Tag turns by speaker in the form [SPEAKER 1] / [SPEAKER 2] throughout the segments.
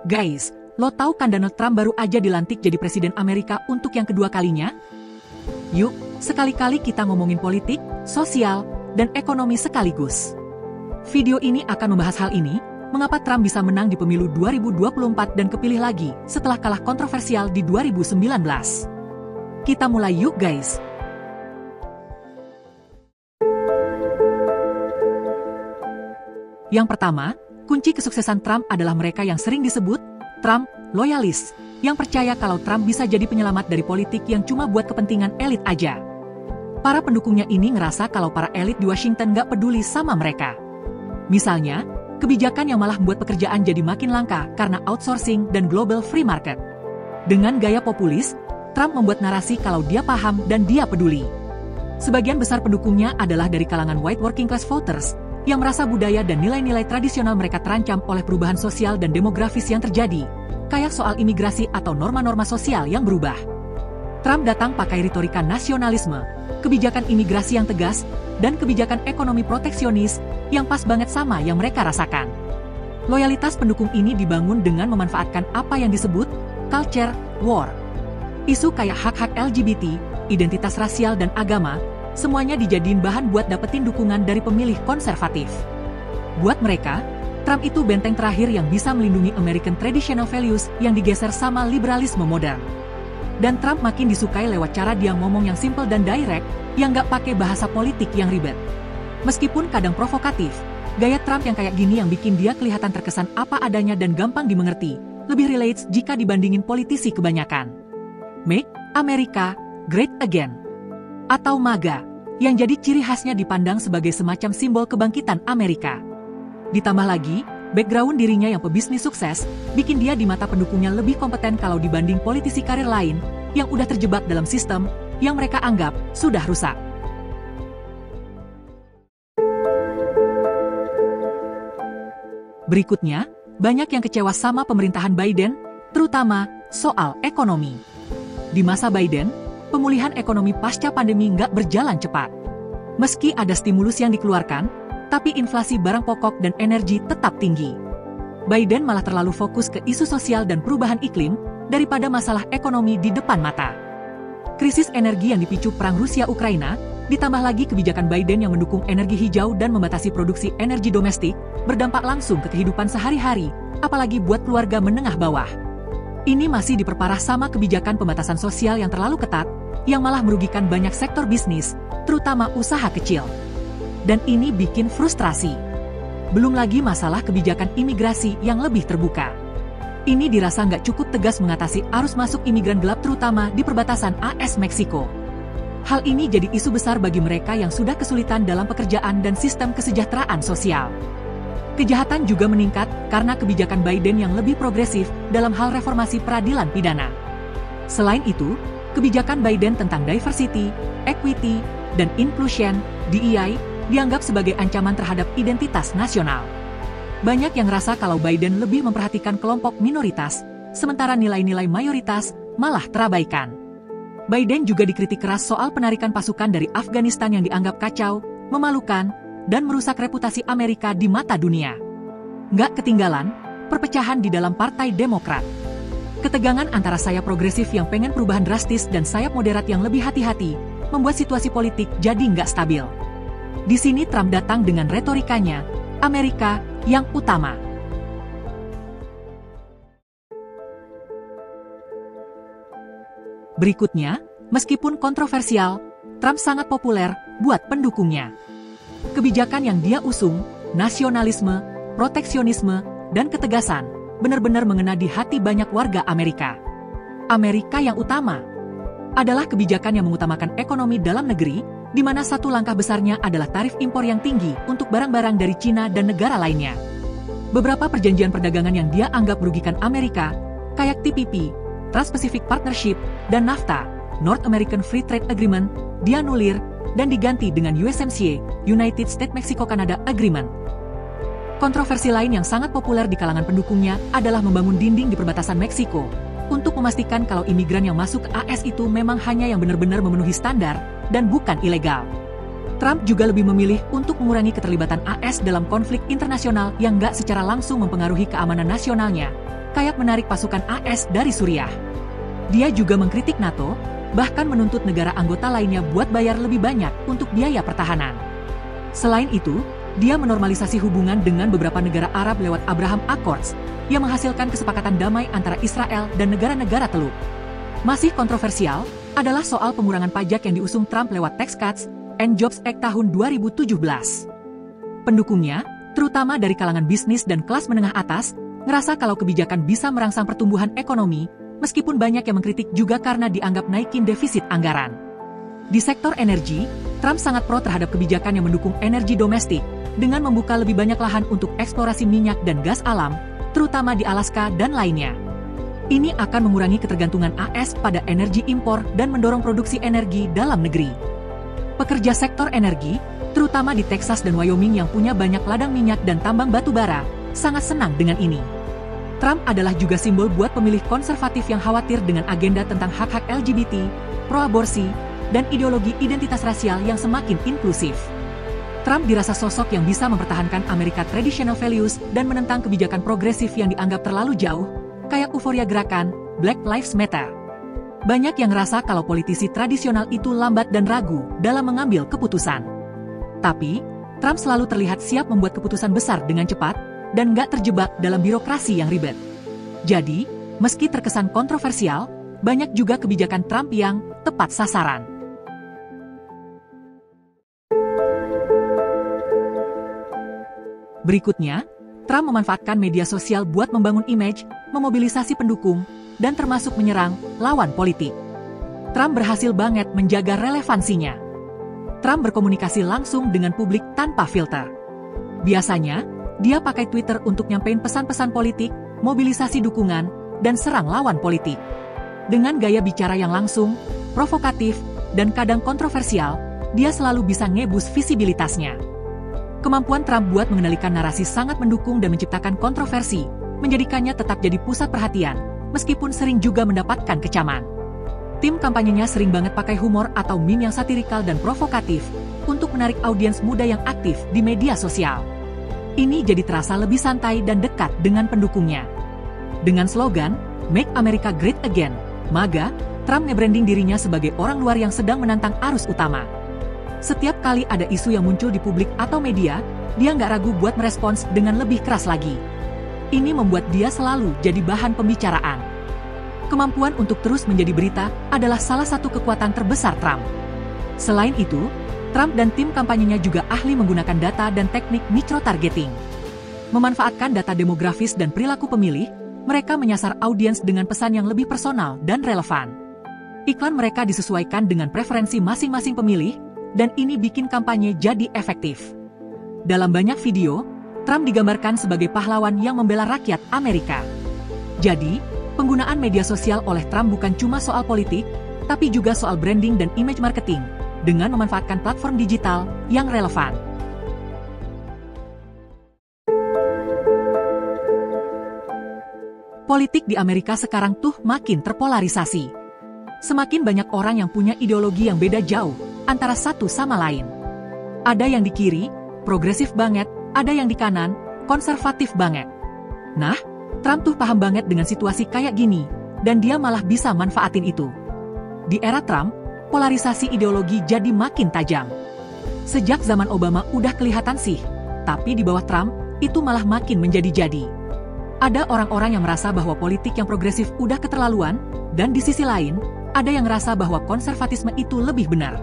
[SPEAKER 1] Guys, lo tahu kan Donald Trump baru aja dilantik jadi presiden Amerika untuk yang kedua kalinya? Yuk, sekali-kali kita ngomongin politik, sosial, dan ekonomi sekaligus. Video ini akan membahas hal ini, mengapa Trump bisa menang di pemilu 2024 dan kepilih lagi setelah kalah kontroversial di 2019. Kita mulai yuk guys. Yang pertama, kunci kesuksesan Trump adalah mereka yang sering disebut Trump loyalis, yang percaya kalau Trump bisa jadi penyelamat dari politik yang cuma buat kepentingan elit aja. Para pendukungnya ini ngerasa kalau para elit di Washington nggak peduli sama mereka. Misalnya, kebijakan yang malah membuat pekerjaan jadi makin langka karena outsourcing dan global free market. Dengan gaya populis, Trump membuat narasi kalau dia paham dan dia peduli. Sebagian besar pendukungnya adalah dari kalangan white working class voters, yang merasa budaya dan nilai-nilai tradisional mereka terancam oleh perubahan sosial dan demografis yang terjadi, kayak soal imigrasi atau norma-norma sosial yang berubah. Trump datang pakai retorika nasionalisme, kebijakan imigrasi yang tegas, dan kebijakan ekonomi proteksionis yang pas banget sama yang mereka rasakan. Loyalitas pendukung ini dibangun dengan memanfaatkan apa yang disebut culture war. Isu kayak hak-hak LGBT, identitas rasial dan agama, semuanya dijadiin bahan buat dapetin dukungan dari pemilih konservatif. Buat mereka, Trump itu benteng terakhir yang bisa melindungi American traditional values yang digeser sama liberalisme modern. Dan Trump makin disukai lewat cara dia ngomong yang simple dan direct, yang gak pakai bahasa politik yang ribet. Meskipun kadang provokatif, gaya Trump yang kayak gini yang bikin dia kelihatan terkesan apa adanya dan gampang dimengerti, lebih relates jika dibandingin politisi kebanyakan. Make America Great Again, atau MAGA, yang jadi ciri khasnya dipandang sebagai semacam simbol kebangkitan Amerika. Ditambah lagi, background dirinya yang pebisnis sukses, bikin dia di mata pendukungnya lebih kompeten kalau dibanding politisi karir lain, yang udah terjebak dalam sistem, yang mereka anggap sudah rusak. Berikutnya, banyak yang kecewa sama pemerintahan Biden, terutama soal ekonomi. Di masa Biden, pemulihan ekonomi pasca pandemi nggak berjalan cepat. Meski ada stimulus yang dikeluarkan, tapi inflasi barang pokok dan energi tetap tinggi. Biden malah terlalu fokus ke isu sosial dan perubahan iklim daripada masalah ekonomi di depan mata. Krisis energi yang dipicu perang Rusia-Ukraina, ditambah lagi kebijakan Biden yang mendukung energi hijau dan membatasi produksi energi domestik, berdampak langsung ke kehidupan sehari-hari, apalagi buat keluarga menengah bawah. Ini masih diperparah sama kebijakan pembatasan sosial yang terlalu ketat, yang malah merugikan banyak sektor bisnis, terutama usaha kecil. Dan ini bikin frustrasi. Belum lagi masalah kebijakan imigrasi yang lebih terbuka. Ini dirasa nggak cukup tegas mengatasi arus masuk imigran gelap terutama di perbatasan AS-Meksiko. Hal ini jadi isu besar bagi mereka yang sudah kesulitan dalam pekerjaan dan sistem kesejahteraan sosial. Kejahatan juga meningkat karena kebijakan Biden yang lebih progresif dalam hal reformasi peradilan pidana. Selain itu, kebijakan Biden tentang diversity, equity, dan inclusion, DEI, dianggap sebagai ancaman terhadap identitas nasional. Banyak yang ngerasa kalau Biden lebih memperhatikan kelompok minoritas, sementara nilai-nilai mayoritas malah terabaikan. Biden juga dikritik keras soal penarikan pasukan dari Afghanistan yang dianggap kacau, memalukan, dan merusak reputasi Amerika di mata dunia. Nggak ketinggalan, perpecahan di dalam Partai Demokrat. Ketegangan antara sayap progresif yang pengen perubahan drastis dan sayap moderat yang lebih hati-hati, membuat situasi politik jadi nggak stabil. Di sini Trump datang dengan retorikanya, Amerika yang utama. Berikutnya, meskipun kontroversial, Trump sangat populer buat pendukungnya. Kebijakan yang dia usung, nasionalisme, proteksionisme, dan ketegasan, benar-benar mengena di hati banyak warga Amerika. Amerika yang utama adalah kebijakan yang mengutamakan ekonomi dalam negeri, di mana satu langkah besarnya adalah tarif impor yang tinggi untuk barang-barang dari Cina dan negara lainnya. Beberapa perjanjian perdagangan yang dia anggap merugikan Amerika, kayak TPP, Trans-Pacific Partnership, dan NAFTA, North American Free Trade Agreement, dianulir dan diganti dengan USMCA, United States-Mexico-Canada Agreement. Kontroversi lain yang sangat populer di kalangan pendukungnya adalah membangun dinding di perbatasan Meksiko, untuk memastikan kalau imigran yang masuk ke AS itu memang hanya yang benar-benar memenuhi standar, dan bukan ilegal. Trump juga lebih memilih untuk mengurangi keterlibatan AS dalam konflik internasional yang nggak secara langsung mempengaruhi keamanan nasionalnya, kayak menarik pasukan AS dari Suriah. Dia juga mengkritik NATO, bahkan menuntut negara anggota lainnya buat bayar lebih banyak untuk biaya pertahanan. Selain itu, dia menormalisasi hubungan dengan beberapa negara Arab lewat Abraham Accords, yang menghasilkan kesepakatan damai antara Israel dan negara-negara Teluk. Masih kontroversial adalah soal pengurangan pajak yang diusung Trump lewat Tax Cuts and Jobs Act tahun 2017. Pendukungnya, terutama dari kalangan bisnis dan kelas menengah atas, ngerasa kalau kebijakan bisa merangsang pertumbuhan ekonomi, meskipun banyak yang mengkritik juga karena dianggap naikin defisit anggaran. Di sektor energi, Trump sangat pro terhadap kebijakan yang mendukung energi domestik, dengan membuka lebih banyak lahan untuk eksplorasi minyak dan gas alam, terutama di Alaska dan lainnya. Ini akan mengurangi ketergantungan AS pada energi impor dan mendorong produksi energi dalam negeri. Pekerja sektor energi, terutama di Texas dan Wyoming yang punya banyak ladang minyak dan tambang batu bara, sangat senang dengan ini. Trump adalah juga simbol buat pemilih konservatif yang khawatir dengan agenda tentang hak-hak LGBT, pro-aborsi, dan ideologi identitas rasial yang semakin inklusif. Trump dirasa sosok yang bisa mempertahankan Amerika traditional values dan menentang kebijakan progresif yang dianggap terlalu jauh, kayak euforia gerakan Black Lives Matter. Banyak yang ngerasa kalau politisi tradisional itu lambat dan ragu dalam mengambil keputusan. Tapi, Trump selalu terlihat siap membuat keputusan besar dengan cepat, dan nggak terjebak dalam birokrasi yang ribet. Jadi, meski terkesan kontroversial, banyak juga kebijakan Trump yang tepat sasaran. Berikutnya, Trump memanfaatkan media sosial buat membangun image, memobilisasi pendukung, dan termasuk menyerang lawan politik. Trump berhasil banget menjaga relevansinya. Trump berkomunikasi langsung dengan publik tanpa filter. Biasanya, dia pakai Twitter untuk nyampein pesan-pesan politik, mobilisasi dukungan, dan serang lawan politik. Dengan gaya bicara yang langsung, provokatif, dan kadang kontroversial, dia selalu bisa ngebus visibilitasnya. Kemampuan Trump buat mengendalikan narasi sangat mendukung dan menciptakan kontroversi, menjadikannya tetap jadi pusat perhatian, meskipun sering juga mendapatkan kecaman. Tim kampanyenya sering banget pakai humor atau meme yang satirikal dan provokatif, untuk menarik audiens muda yang aktif di media sosial. Ini jadi terasa lebih santai dan dekat dengan pendukungnya. Dengan slogan, Make America Great Again, MAGA, Trump nge-branding dirinya sebagai orang luar yang sedang menantang arus utama. Setiap kali ada isu yang muncul di publik atau media, dia nggak ragu buat merespons dengan lebih keras lagi. Ini membuat dia selalu jadi bahan pembicaraan. Kemampuan untuk terus menjadi berita adalah salah satu kekuatan terbesar Trump. Selain itu, Trump dan tim kampanyenya juga ahli menggunakan data dan teknik micro-targeting. Memanfaatkan data demografis dan perilaku pemilih, mereka menyasar audiens dengan pesan yang lebih personal dan relevan. Iklan mereka disesuaikan dengan preferensi masing-masing pemilih, dan ini bikin kampanye jadi efektif. Dalam banyak video, Trump digambarkan sebagai pahlawan yang membela rakyat Amerika. Jadi, penggunaan media sosial oleh Trump bukan cuma soal politik, tapi juga soal branding dan image marketing, dengan memanfaatkan platform digital yang relevan. Politik di Amerika sekarang tuh makin terpolarisasi. Semakin banyak orang yang punya ideologi yang beda jauh antara satu sama lain. Ada yang di kiri, progresif banget, ada yang di kanan, konservatif banget. Nah, Trump tuh paham banget dengan situasi kayak gini, dan dia malah bisa manfaatin itu. Di era Trump, polarisasi ideologi jadi makin tajam. Sejak zaman Obama udah kelihatan sih, tapi di bawah Trump, itu malah makin menjadi-jadi. Ada orang-orang yang merasa bahwa politik yang progresif udah keterlaluan, dan di sisi lain, ada yang merasa bahwa konservatisme itu lebih benar.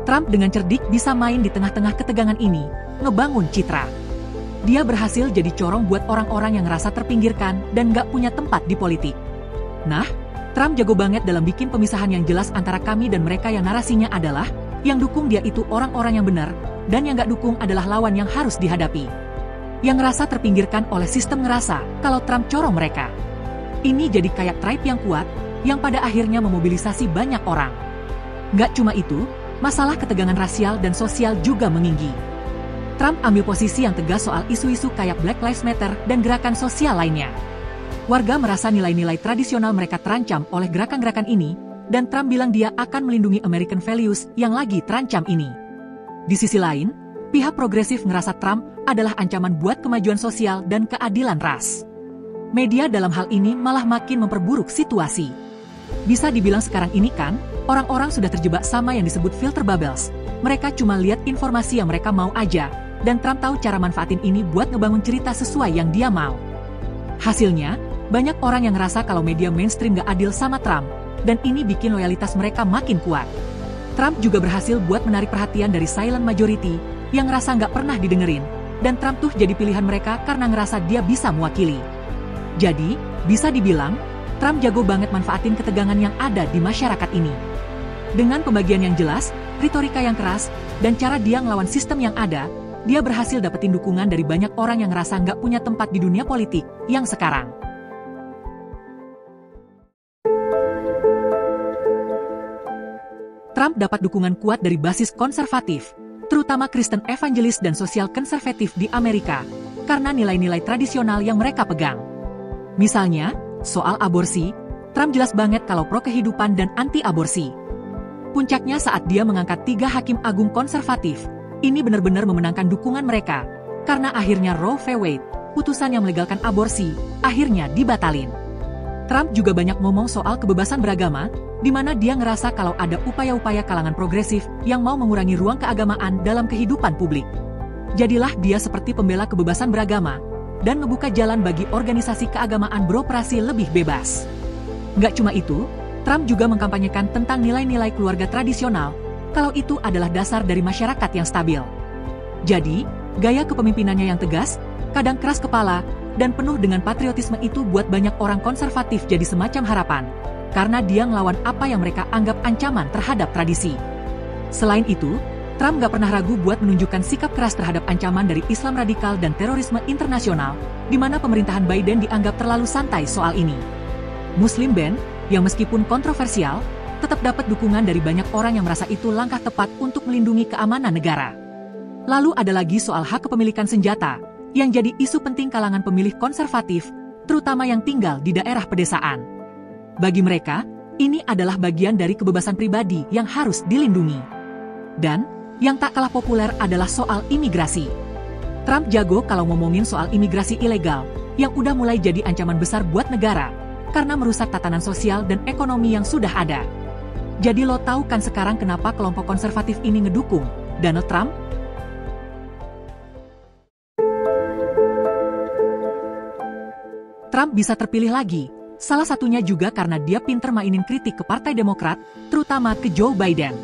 [SPEAKER 1] Trump dengan cerdik bisa main di tengah-tengah ketegangan ini, ngebangun citra. Dia berhasil jadi corong buat orang-orang yang ngerasa terpinggirkan dan gak punya tempat di politik. Nah, Trump jago banget dalam bikin pemisahan yang jelas antara kami dan mereka yang narasinya adalah, yang dukung dia itu orang-orang yang benar, dan yang gak dukung adalah lawan yang harus dihadapi. Yang ngerasa terpinggirkan oleh sistem ngerasa kalau Trump corong mereka. Ini jadi kayak tribe yang kuat, yang pada akhirnya memobilisasi banyak orang. Gak cuma itu, masalah ketegangan rasial dan sosial juga meninggi. Trump ambil posisi yang tegas soal isu-isu kayak Black Lives Matter dan gerakan sosial lainnya. Warga merasa nilai-nilai tradisional mereka terancam oleh gerakan-gerakan ini, dan Trump bilang dia akan melindungi American values yang lagi terancam ini. Di sisi lain, pihak progresif ngerasa Trump adalah ancaman buat kemajuan sosial dan keadilan ras. Media dalam hal ini malah makin memperburuk situasi. Bisa dibilang sekarang ini kan, orang-orang sudah terjebak sama yang disebut filter bubbles. Mereka cuma lihat informasi yang mereka mau aja, dan Trump tahu cara manfaatin ini buat ngebangun cerita sesuai yang dia mau. Hasilnya, banyak orang yang ngerasa kalau media mainstream gak adil sama Trump, dan ini bikin loyalitas mereka makin kuat. Trump juga berhasil buat menarik perhatian dari silent majority, yang ngerasa gak pernah didengerin, dan Trump tuh jadi pilihan mereka karena ngerasa dia bisa mewakili. Jadi, bisa dibilang, Trump jago banget manfaatin ketegangan yang ada di masyarakat ini. Dengan pembagian yang jelas, retorika yang keras, dan cara dia ngelawan sistem yang ada, dia berhasil dapetin dukungan dari banyak orang yang ngerasa nggak punya tempat di dunia politik yang sekarang. Trump dapat dukungan kuat dari basis konservatif, terutama Kristen evangelis dan sosial konservatif di Amerika, karena nilai-nilai tradisional yang mereka pegang. Misalnya, soal aborsi, Trump jelas banget kalau pro kehidupan dan anti-aborsi. Puncaknya saat dia mengangkat 3 hakim agung konservatif, ini benar-benar memenangkan dukungan mereka, karena akhirnya Roe v. Wade, putusan yang melegalkan aborsi, akhirnya dibatalin. Trump juga banyak ngomong soal kebebasan beragama, di mana dia ngerasa kalau ada upaya-upaya kalangan progresif yang mau mengurangi ruang keagamaan dalam kehidupan publik. Jadilah dia seperti pembela kebebasan beragama, dan ngebuka jalan bagi organisasi keagamaan beroperasi lebih bebas. Nggak cuma itu, Trump juga mengkampanyekan tentang nilai-nilai keluarga tradisional, kalau itu adalah dasar dari masyarakat yang stabil. Jadi, gaya kepemimpinannya yang tegas, kadang keras kepala, dan penuh dengan patriotisme itu buat banyak orang konservatif jadi semacam harapan, karena dia ngelawan apa yang mereka anggap ancaman terhadap tradisi. Selain itu, Trump gak pernah ragu buat menunjukkan sikap keras terhadap ancaman dari Islam radikal dan terorisme internasional, di mana pemerintahan Biden dianggap terlalu santai soal ini. Muslim ban, yang meskipun kontroversial, tetap dapat dukungan dari banyak orang yang merasa itu langkah tepat untuk melindungi keamanan negara. Lalu ada lagi soal hak kepemilikan senjata, yang jadi isu penting kalangan pemilih konservatif, terutama yang tinggal di daerah pedesaan. Bagi mereka, ini adalah bagian dari kebebasan pribadi yang harus dilindungi. Dan, yang tak kalah populer adalah soal imigrasi. Trump jago kalau ngomongin soal imigrasi ilegal, yang udah mulai jadi ancaman besar buat negara, karena merusak tatanan sosial dan ekonomi yang sudah ada. Jadi lo tahu kan sekarang kenapa kelompok konservatif ini ngedukung Donald Trump? Trump bisa terpilih lagi, salah satunya juga karena dia pinter mainin kritik ke Partai Demokrat, terutama ke Joe Biden.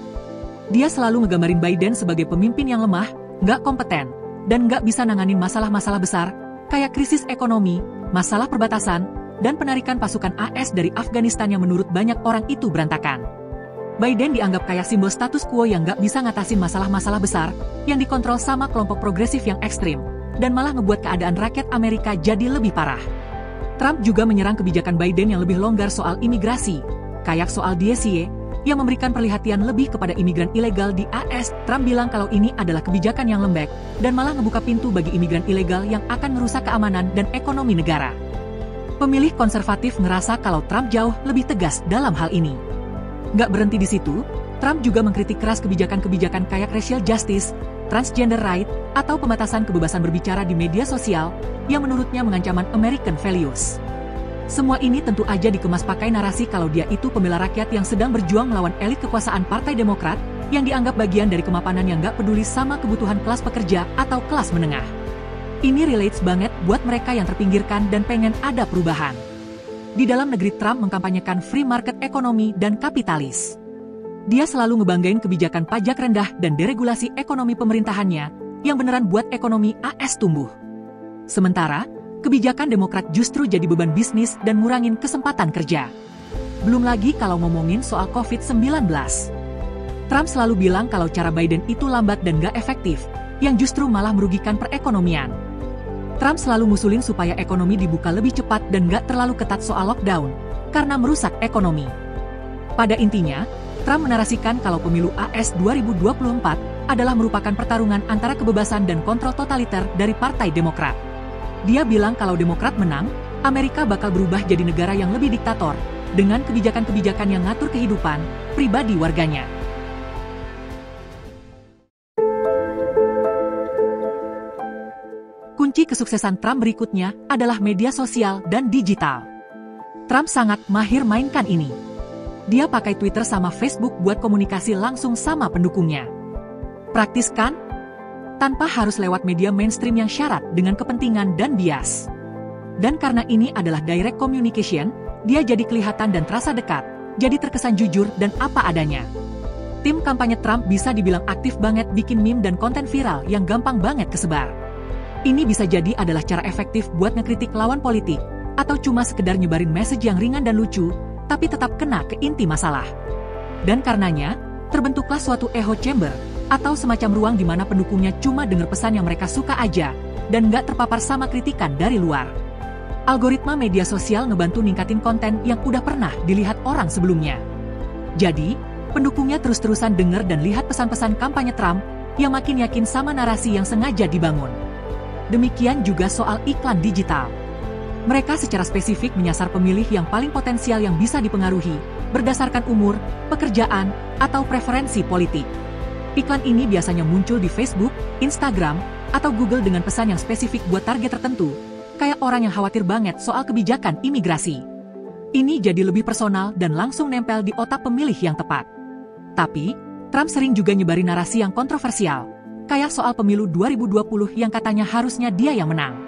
[SPEAKER 1] Dia selalu ngegambarin Biden sebagai pemimpin yang lemah, nggak kompeten, dan nggak bisa nanganin masalah-masalah besar, kayak krisis ekonomi, masalah perbatasan, dan penarikan pasukan AS dari Afghanistan yang menurut banyak orang itu berantakan. Biden dianggap kayak simbol status quo yang nggak bisa ngatasin masalah-masalah besar, yang dikontrol sama kelompok progresif yang ekstrim, dan malah ngebuat keadaan rakyat Amerika jadi lebih parah. Trump juga menyerang kebijakan Biden yang lebih longgar soal imigrasi, kayak soal DSY, yang memberikan perhatian lebih kepada imigran ilegal di AS. Trump bilang kalau ini adalah kebijakan yang lembek, dan malah ngebuka pintu bagi imigran ilegal yang akan merusak keamanan dan ekonomi negara. Pemilih konservatif ngerasa kalau Trump jauh lebih tegas dalam hal ini. Nggak berhenti di situ, Trump juga mengkritik keras kebijakan-kebijakan kayak racial justice, transgender right, atau pembatasan kebebasan berbicara di media sosial, yang menurutnya mengancam American values. Semua ini tentu aja dikemas pakai narasi kalau dia itu pembela rakyat yang sedang berjuang melawan elit kekuasaan Partai Demokrat, yang dianggap bagian dari kemapanan yang nggak peduli sama kebutuhan kelas pekerja atau kelas menengah. Ini relates banget buat mereka yang terpinggirkan dan pengen ada perubahan. Di dalam negeri, Trump mengkampanyekan free market ekonomi dan kapitalis. Dia selalu ngebanggain kebijakan pajak rendah dan deregulasi ekonomi pemerintahannya, yang beneran buat ekonomi AS tumbuh. Sementara, kebijakan Demokrat justru jadi beban bisnis dan ngurangin kesempatan kerja. Belum lagi kalau ngomongin soal COVID-19. Trump selalu bilang kalau cara Biden itu lambat dan gak efektif, yang justru malah merugikan perekonomian. Trump selalu ngusulin supaya ekonomi dibuka lebih cepat dan gak terlalu ketat soal lockdown, karena merusak ekonomi. Pada intinya, Trump menarasikan kalau pemilu AS 2024 adalah merupakan pertarungan antara kebebasan dan kontrol totaliter dari Partai Demokrat. Dia bilang kalau Demokrat menang, Amerika bakal berubah jadi negara yang lebih diktator, dengan kebijakan-kebijakan yang ngatur kehidupan pribadi warganya. Kunci kesuksesan Trump berikutnya adalah media sosial dan digital. Trump sangat mahir mainkan ini. Dia pakai Twitter sama Facebook buat komunikasi langsung sama pendukungnya. Praktis kan? Tanpa harus lewat media mainstream yang syarat dengan kepentingan dan bias. Dan karena ini adalah direct communication, dia jadi kelihatan dan terasa dekat, jadi terkesan jujur dan apa adanya. Tim kampanye Trump bisa dibilang aktif banget bikin meme dan konten viral yang gampang banget kesebar. Ini bisa jadi adalah cara efektif buat ngekritik lawan politik, atau cuma sekedar nyebarin message yang ringan dan lucu, tapi tetap kena ke inti masalah. Dan karenanya, terbentuklah suatu echo chamber, atau semacam ruang di mana pendukungnya cuma denger pesan yang mereka suka aja, dan nggak terpapar sama kritikan dari luar. Algoritma media sosial ngebantu ningkatin konten yang udah pernah dilihat orang sebelumnya. Jadi, pendukungnya terus-terusan denger dan lihat pesan-pesan kampanye Trump, yang makin yakin sama narasi yang sengaja dibangun. Demikian juga soal iklan digital. Mereka secara spesifik menyasar pemilih yang paling potensial yang bisa dipengaruhi, berdasarkan umur, pekerjaan, atau preferensi politik. Iklan ini biasanya muncul di Facebook, Instagram, atau Google dengan pesan yang spesifik buat target tertentu, kayak orang yang khawatir banget soal kebijakan imigrasi. Ini jadi lebih personal dan langsung nempel di otak pemilih yang tepat. Tapi, Trump sering juga nyebarin narasi yang kontroversial, kayak soal pemilu 2020 yang katanya harusnya dia yang menang.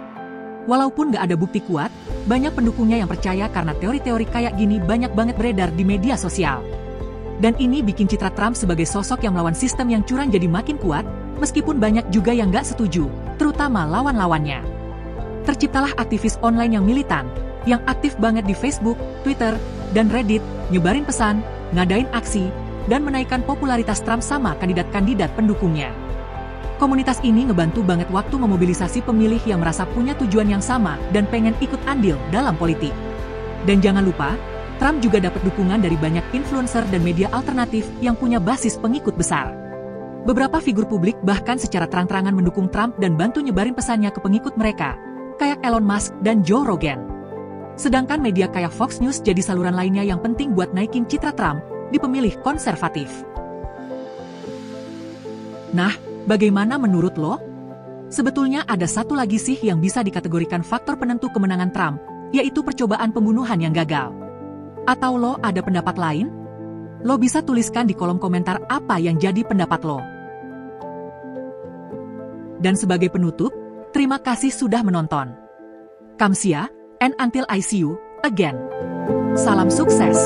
[SPEAKER 1] Walaupun gak ada bukti kuat, banyak pendukungnya yang percaya karena teori-teori kayak gini banyak banget beredar di media sosial. Dan ini bikin citra Trump sebagai sosok yang melawan sistem yang curang jadi makin kuat, meskipun banyak juga yang gak setuju, terutama lawan-lawannya. Terciptalah aktivis online yang militan, yang aktif banget di Facebook, Twitter, dan Reddit, nyebarin pesan, ngadain aksi, dan menaikkan popularitas Trump sama kandidat-kandidat pendukungnya. Komunitas ini ngebantu banget waktu memobilisasi pemilih yang merasa punya tujuan yang sama dan pengen ikut andil dalam politik. Dan jangan lupa, Trump juga dapat dukungan dari banyak influencer dan media alternatif yang punya basis pengikut besar. Beberapa figur publik bahkan secara terang-terangan mendukung Trump dan bantu nyebarin pesannya ke pengikut mereka, kayak Elon Musk dan Joe Rogan. Sedangkan media kayak Fox News jadi saluran lainnya yang penting buat naikin citra Trump di pemilih konservatif. Nah, bagaimana menurut lo? Sebetulnya ada satu lagi sih yang bisa dikategorikan faktor penentu kemenangan Trump, yaitu percobaan pembunuhan yang gagal. Atau lo ada pendapat lain? Lo bisa tuliskan di kolom komentar apa yang jadi pendapat lo. Dan sebagai penutup, terima kasih sudah menonton. Kamsia, and until I see you again. Salam sukses!